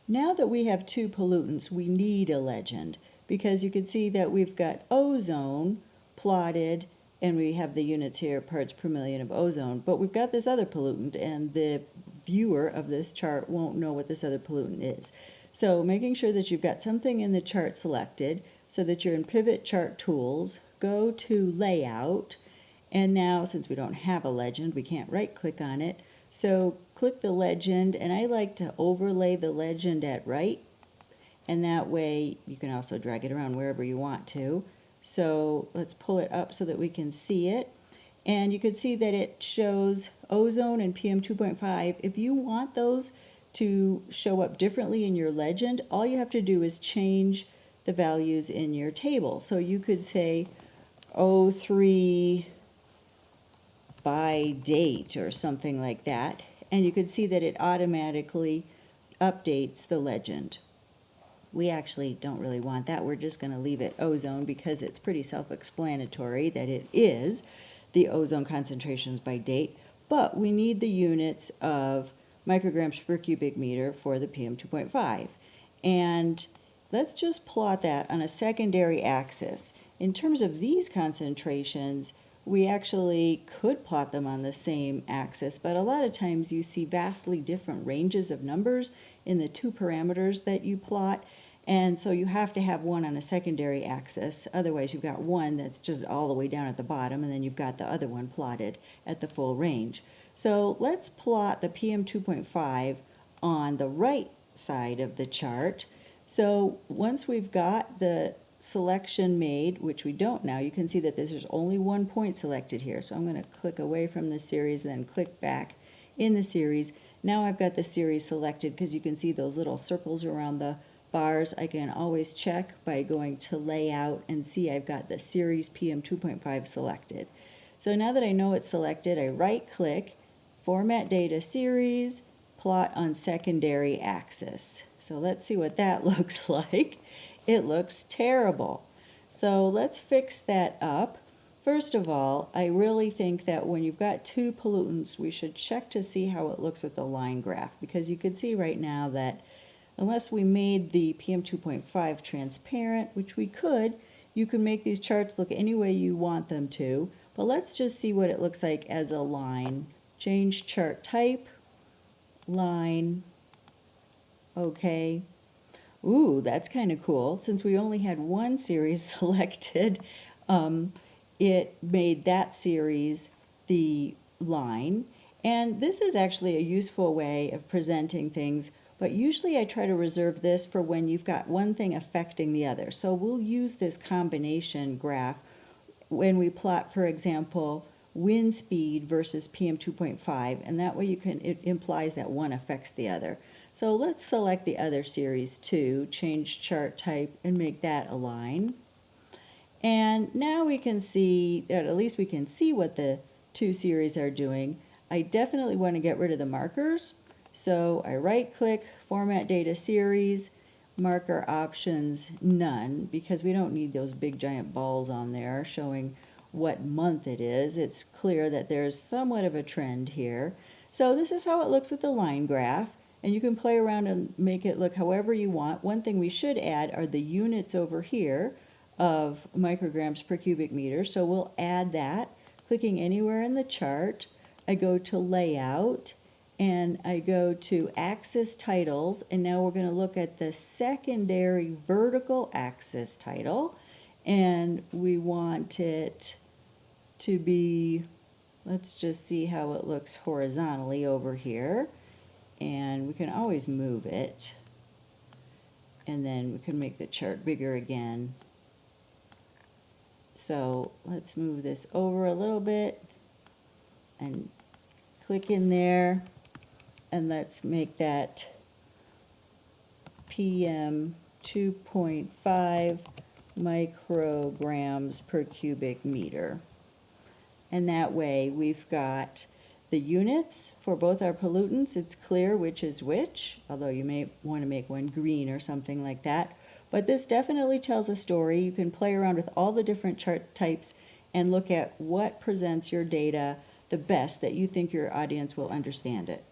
Now that we have two pollutants, we need a legend, because you can see that we've got ozone plotted, and we have the units here, parts per million of ozone, but we've got this other pollutant, and the viewer of this chart won't know what this other pollutant is. So making sure that you've got something in the chart selected, so that you're in Pivot Chart Tools, go to Layout, and now since we don't have a legend, we can't right-click on it, so click the legend, and I like to overlay the legend at right, and that way you can also drag it around wherever you want to. So let's pull it up so that we can see it. And you can see that it shows ozone and PM 2.5. If you want those to show up differently in your legend, all you have to do is change the values in your table. So you could say O3 by date or something like that, and you can see that it automatically updates the legend. We actually don't really want that. We're just going to leave it ozone because it's pretty self-explanatory that it is the ozone concentrations by date, but we need the units of micrograms per cubic meter for the PM 2.5. And let's just plot that on a secondary axis. In terms of these concentrations, we actually could plot them on the same axis, but a lot of times you see vastly different ranges of numbers in the two parameters that you plot, and so you have to have one on a secondary axis. Otherwise you've got one that's just all the way down at the bottom, and then you've got the other one plotted at the full range. So let's plot the PM 2.5 on the right side of the chart. So once we've got the selection made, which we don't now, you can see that there's only 1 point selected here. So I'm going to click away from the series and then click back in the series. Now I've got the series selected because you can see those little circles around the bars. I can always check by going to Layout and see I've got the series PM 2.5 selected. So now that I know it's selected, I right click, Format Data Series, Plot on Secondary Axis. So let's see what that looks like. It looks terrible. So let's fix that up. First of all, I really think that when you've got two pollutants, we should check to see how it looks with the line graph, because you can see right now that unless we made the PM 2.5 transparent, which we could, you can make these charts look any way you want them to. But let's just see what it looks like as a line. Change chart type, line, okay. Ooh, that's kind of cool. Since we only had one series selected, it made that series the line. And this is actually a useful way of presenting things, but usually I try to reserve this for when you've got one thing affecting the other. So we'll use this combination graph when we plot, for example, wind speed versus PM 2.5, and that way it implies that one affects the other. So let's select the other series too, change chart type, and make that a line. And now we can see, at least we can see what the two series are doing. I definitely want to get rid of the markers. So I right-click, Format Data Series, Marker Options, None, because we don't need those big giant balls on there showing what month it is. It's clear that there's somewhat of a trend here. So this is how it looks with the line graph. And you can play around and make it look however you want. One thing we should add are the units over here of micrograms per cubic meter. So we'll add that, clicking anywhere in the chart. I go to Layout, and I go to Axis Titles, and now we're going to look at the secondary vertical axis title, and we want it to be, let's just see how it looks horizontally over here. And we can always move it, and then we can make the chart bigger again. So let's move this over a little bit and click in there, and let's make that PM 2.5 micrograms per cubic meter. And that way we've got the units for both our pollutants. It's clear which is which, although you may want to make one green or something like that. But this definitely tells a story. You can play around with all the different chart types and look at what presents your data the best that you think your audience will understand it.